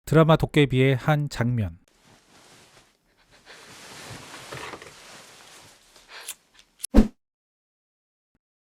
드라마 도깨비의 한 장면.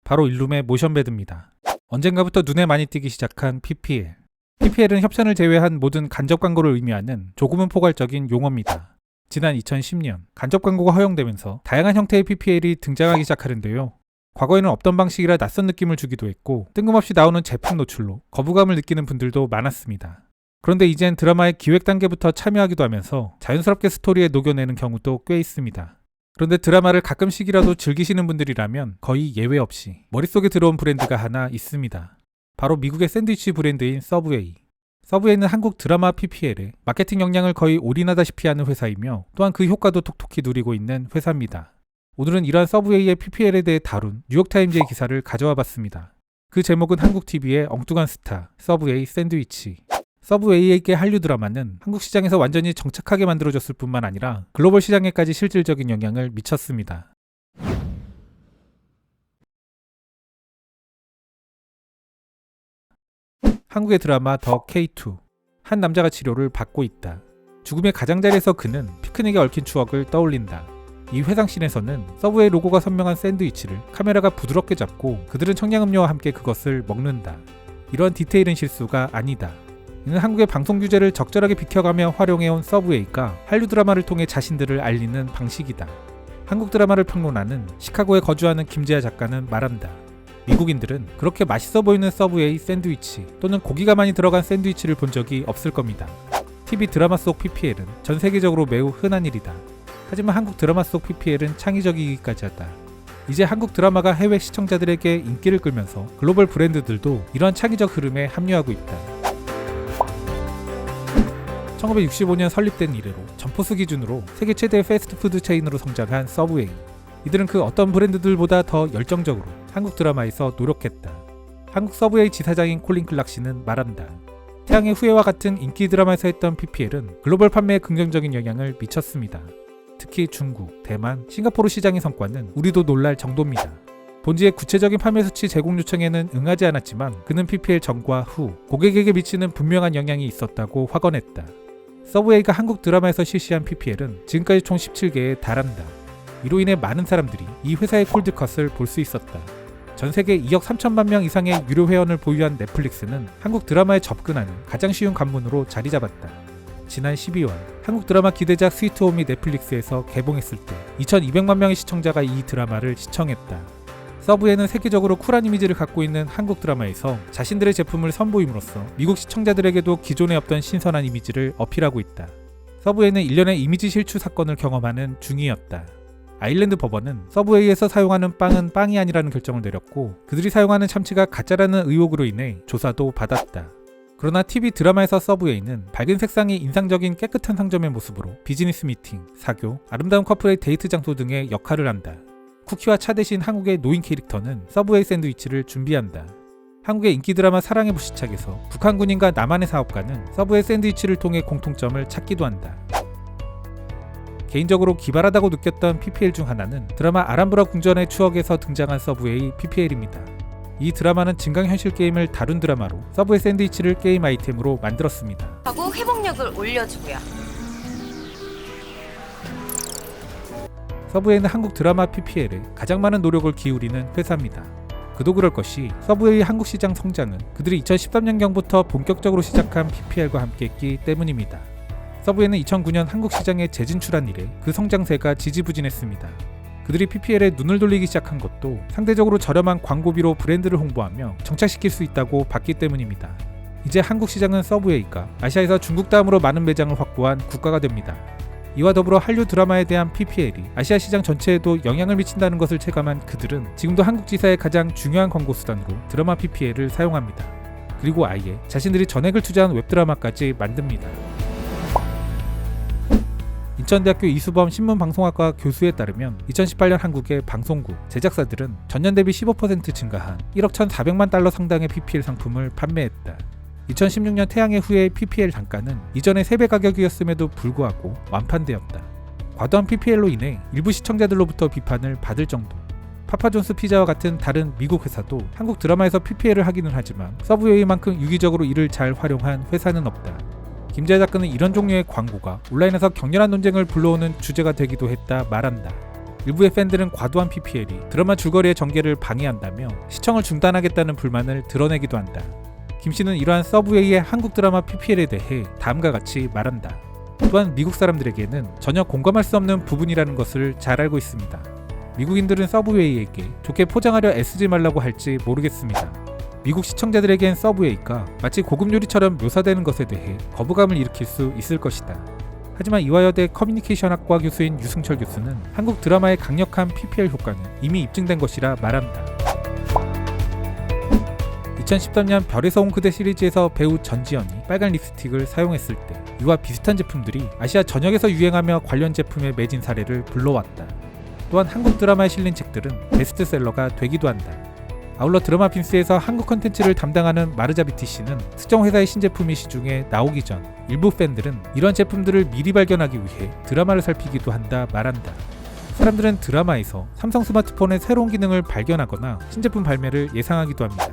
바로 일룸의 모션베드입니다. 언젠가부터 눈에 많이 띄기 시작한 PPL. PPL은 협찬을 제외한 모든 간접 광고를 의미하는 조금은 포괄적인 용어입니다. 지난 2010년 간접 광고가 허용되면서 다양한 형태의 PPL이 등장하기 시작하는데요. 과거에는 없던 방식이라 낯선 느낌을 주기도 했고 뜬금없이 나오는 제품 노출로 거부감을 느끼는 분들도 많았습니다. 그런데 이젠 드라마의 기획 단계부터 참여하기도 하면서 자연스럽게 스토리에 녹여내는 경우도 꽤 있습니다. 그런데 드라마를 가끔씩이라도 즐기시는 분들이라면 거의 예외 없이 머릿속에 들어온 브랜드가 하나 있습니다. 바로 미국의 샌드위치 브랜드인 서브웨이. 서브웨이는 한국 드라마 PPL에 마케팅 역량을 거의 올인하다시피 하는 회사이며 또한 그 효과도 톡톡히 누리고 있는 회사입니다. 오늘은 이러한 서브웨이의 PPL에 대해 다룬 뉴욕타임즈의 기사를 가져와 봤습니다. 그 제목은 한국TV의 엉뚱한 스타, 서브웨이 샌드위치. 서브웨이에게 한류 드라마는 한국 시장에서 완전히 정착하게 만들어줬을 뿐만 아니라 글로벌 시장에까지 실질적인 영향을 미쳤습니다. 한국의 드라마 더 K2. 한 남자가 치료를 받고 있다. 죽음의 가장자리에서 그는 피크닉에 얽힌 추억을 떠올린다. 이 회상씬에서는 서브웨이 로고가 선명한 샌드위치를 카메라가 부드럽게 잡고 그들은 청량음료와 함께 그것을 먹는다. 이런 디테일은 실수가 아니다. 이는 한국의 방송 규제를 적절하게 비켜가며 활용해온 서브웨이가 한류 드라마를 통해 자신들을 알리는 방식이다. 한국 드라마를 평론하는 시카고에 거주하는 김재하 작가는 말한다. 미국인들은 그렇게 맛있어 보이는 서브웨이 샌드위치 또는 고기가 많이 들어간 샌드위치를 본 적이 없을 겁니다. TV 드라마 속 PPL은 전 세계적으로 매우 흔한 일이다. 하지만 한국 드라마 속 PPL은 창의적이기까지 하다. 이제 한국 드라마가 해외 시청자들에게 인기를 끌면서 글로벌 브랜드들도 이러한 창의적 흐름에 합류하고 있다. 1965년 설립된 이래로 점포수 기준으로 세계 최대의 패스트푸드 체인으로 성장한 서브웨이. 이들은 그 어떤 브랜드들보다 더 열정적으로 한국 드라마에서 노력했다. 한국 서브웨이 지사장인 콜린 클락 씨는 말한다. 태양의 후예와 같은 인기 드라마에서 했던 PPL은 글로벌 판매에 긍정적인 영향을 미쳤습니다. 특히 중국, 대만, 싱가포르 시장의 성과는 우리도 놀랄 정도입니다. 본지의 구체적인 판매 수치 제공 요청에는 응하지 않았지만 그는 PPL 전과 후 고객에게 미치는 분명한 영향이 있었다고 확언했다. 서브웨이가 한국 드라마에서 실시한 PPL은 지금까지 총 17개에 달한다. 이로 인해 많은 사람들이 이 회사의 콜드컷을 볼 수 있었다. 전 세계 2억 3천만 명 이상의 유료 회원을 보유한 넷플릭스는 한국 드라마에 접근하는 가장 쉬운 관문으로 자리 잡았다. 지난 12월 한국 드라마 기대작 스위트홈이 넷플릭스에서 개봉했을 때 2200만 명의 시청자가 이 드라마를 시청했다. 서브웨이는 세계적으로 쿨한 이미지를 갖고 있는 한국 드라마에서 자신들의 제품을 선보임으로써 미국 시청자들에게도 기존에 없던 신선한 이미지를 어필하고 있다. 서브웨이는 1년의 이미지 실추 사건을 경험하는 중이었다. 아일랜드 법원은 서브웨이에서 사용하는 빵은 빵이 아니라는 결정을 내렸고 그들이 사용하는 참치가 가짜라는 의혹으로 인해 조사도 받았다. 그러나 TV 드라마에서 서브웨이는 밝은 색상이 인상적인 깨끗한 상점의 모습으로 비즈니스 미팅, 사교, 아름다운 커플의 데이트 장소 등의 역할을 한다. 쿠키와 차 대신 한국의 노인 캐릭터는 서브웨이 샌드위치를 준비한다. 한국의 인기 드라마 사랑의 불시착에서 북한 군인과 남한의 사업가는 서브웨이 샌드위치를 통해 공통점을 찾기도 한다. 개인적으로 기발하다고 느꼈던 PPL 중 하나는 드라마 아람브라 궁전의 추억에서 등장한 서브웨이 PPL입니다. 이 드라마는 증강현실 게임을 다룬 드라마로 서브웨이 샌드위치를 게임 아이템으로 만들었습니다. 하고 회복력을 올려주고요. 서브웨이는 한국 드라마 PPL에 가장 많은 노력을 기울이는 회사입니다. 그도 그럴 것이 서브웨이 한국 시장 성장은 그들이 2013년경부터 본격적으로 시작한 PPL과 함께했기 때문입니다. 서브웨이는 2009년 한국 시장에 재진출한 이래 그 성장세가 지지부진했습니다. 그들이 PPL에 눈을 돌리기 시작한 것도 상대적으로 저렴한 광고비로 브랜드를 홍보하며 정착시킬 수 있다고 봤기 때문입니다. 이제 한국 시장은 서브웨이가 아시아에서 중국 다음으로 많은 매장을 확보한 국가가 됩니다. 이와 더불어 한류 드라마에 대한 PPL이 아시아 시장 전체에도 영향을 미친다는 것을 체감한 그들은 지금도 한국 지사의 가장 중요한 광고 수단으로 드라마 PPL을 사용합니다. 그리고 아예 자신들이 전액을 투자한 웹드라마까지 만듭니다. 인천대학교 이수범 신문방송학과 교수에 따르면 2018년 한국의 방송국, 제작사들은 전년 대비 15% 증가한 1억 1,400만 달러 상당의 PPL 상품을 판매했다. 2016년 태양의 후예의 PPL 단가는 이전의 3배 가격이었음에도 불구하고 완판되었다. 과도한 PPL로 인해 일부 시청자들로부터 비판을 받을 정도. 파파존스 피자와 같은 다른 미국 회사도 한국 드라마에서 PPL을 하기는 하지만 서브웨이만큼 유기적으로 이를 잘 활용한 회사는 없다. 김지아 작가는 이런 종류의 광고가 온라인에서 격렬한 논쟁을 불러오는 주제가 되기도 했다 말한다. 일부의 팬들은 과도한 PPL이 드라마 줄거리의 전개를 방해한다며 시청을 중단하겠다는 불만을 드러내기도 한다. 김 씨는 이러한 서브웨이의 한국 드라마 PPL에 대해 다음과 같이 말한다. 또한 미국 사람들에게는 전혀 공감할 수 없는 부분이라는 것을 잘 알고 있습니다. 미국인들은 서브웨이에게 좋게 포장하려 애쓰지 말라고 할지 모르겠습니다. 미국 시청자들에겐 서브웨이가 마치 고급 요리처럼 묘사되는 것에 대해 거부감을 일으킬 수 있을 것이다. 하지만 이화여대 커뮤니케이션학과 교수인 유승철 교수는 한국 드라마의 강력한 PPL 효과는 이미 입증된 것이라 말한다. 2013년 별에서 온 그대 시리즈에서 배우 전지현이 빨간 립스틱을 사용했을 때 이와 비슷한 제품들이 아시아 전역에서 유행하며 관련 제품에 매진 사례를 불러왔다. 또한 한국 드라마에 실린 책들은 베스트셀러가 되기도 한다. 아울러 드라마 빈스에서 한국 컨텐츠를 담당하는 마르자비티 씨는 특정 회사의 신제품이 시중에 나오기 전 일부 팬들은 이런 제품들을 미리 발견하기 위해 드라마를 살피기도 한다 말한다. 사람들은 드라마에서 삼성 스마트폰의 새로운 기능을 발견하거나 신제품 발매를 예상하기도 합니다.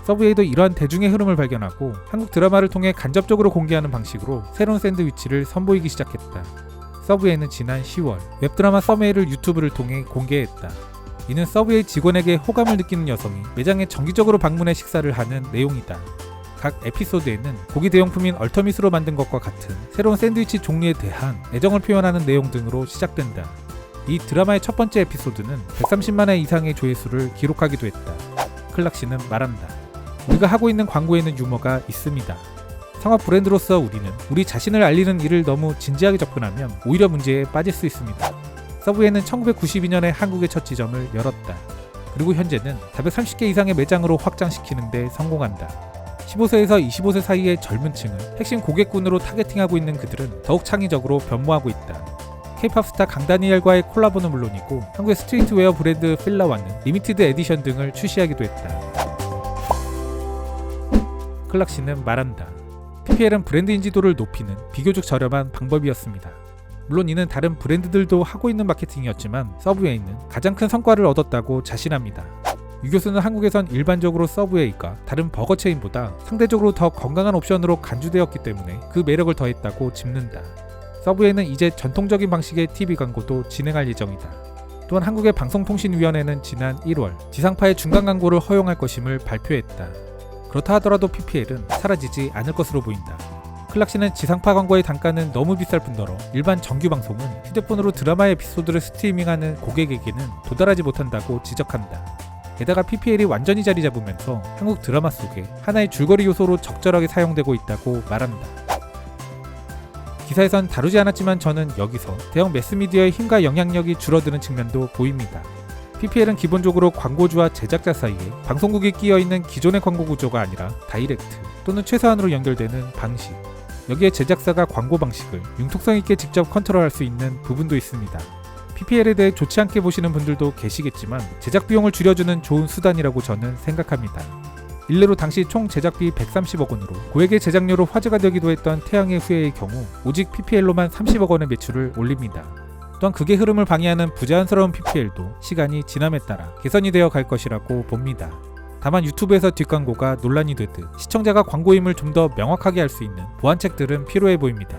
서브웨이도 이러한 대중의 흐름을 발견하고 한국 드라마를 통해 간접적으로 공개하는 방식으로 새로운 샌드위치를 선보이기 시작했다. 서브웨이는 지난 10월 웹드라마 서메이를 유튜브를 통해 공개했다. 이는 서브웨이 직원에게 호감을 느끼는 여성이 매장에 정기적으로 방문해 식사를 하는 내용이다. 각 에피소드에는 고기 대용품인 얼터밋으로 만든 것과 같은 새로운 샌드위치 종류에 대한 애정을 표현하는 내용 등으로 시작된다. 이 드라마의 첫 번째 에피소드는 130만회 이상의 조회수를 기록하기도 했다. 클락 씨는 말한다. 우리가 하고 있는 광고에는 유머가 있습니다. 상업 브랜드로서 우리는 우리 자신을 알리는 일을 너무 진지하게 접근하면 오히려 문제에 빠질 수 있습니다. 서브웨이는 1992년에 한국의 첫 지점을 열었다. 그리고 현재는 430개 이상의 매장으로 확장시키는 데 성공한다. 15세에서 25세 사이의 젊은 층을 핵심 고객군으로 타겟팅하고 있는 그들은 더욱 창의적으로 변모하고 있다. K-POP 스타 강다니엘과의 콜라보는 물론이고 한국의 스트리트웨어 브랜드 필라와는 리미티드 에디션 등을 출시하기도 했다. 클락 씨는 말한다. PPL은 브랜드 인지도를 높이는 비교적 저렴한 방법이었습니다. 물론 이는 다른 브랜드들도 하고 있는 마케팅이었지만 서브웨이는 가장 큰 성과를 얻었다고 자신합니다. 유 교수는 한국에선 일반적으로 서브웨이가 다른 버거 체인보다 상대적으로 더 건강한 옵션으로 간주되었기 때문에 그 매력을 더했다고 짚는다. 서브웨이는 이제 전통적인 방식의 TV 광고도 진행할 예정이다. 또한 한국의 방송통신위원회는 지난 1월 지상파의 중간 광고를 허용할 것임을 발표했다. 그렇다 하더라도 PPL은 사라지지 않을 것으로 보인다. 클락 씨는 지상파 광고의 단가는 너무 비쌀 뿐더러 일반 정규 방송은 휴대폰으로 드라마의 에피소드를 스트리밍하는 고객에게는 도달하지 못한다고 지적한다. 게다가 PPL이 완전히 자리 잡으면서 한국 드라마 속에 하나의 줄거리 요소로 적절하게 사용되고 있다고 말한다. 기사에선 다루지 않았지만 저는 여기서 대형 매스미디어의 힘과 영향력이 줄어드는 측면도 보입니다. PPL은 기본적으로 광고주와 제작자 사이에 방송국이 끼어있는 기존의 광고 구조가 아니라 다이렉트 또는 최소한으로 연결되는 방식. 여기에 제작사가 광고 방식을 융통성 있게 직접 컨트롤할 수 있는 부분도 있습니다. PPL에 대해 좋지 않게 보시는 분들도 계시겠지만 제작 비용을 줄여주는 좋은 수단이라고 저는 생각합니다. 일례로 당시 총 제작비 130억 원으로 고액의 제작료로 화제가 되기도 했던 태양의 후예의 경우 오직 PPL로만 30억 원의 매출을 올립니다. 또한 극의 흐름을 방해하는 부자연스러운 PPL도 시간이 지남에 따라 개선이 되어 갈 것이라고 봅니다. 다만 유튜브에서 뒷광고가 논란이 되듯 시청자가 광고임을 좀 더 명확하게 할 수 있는 보완책들은 필요해 보입니다.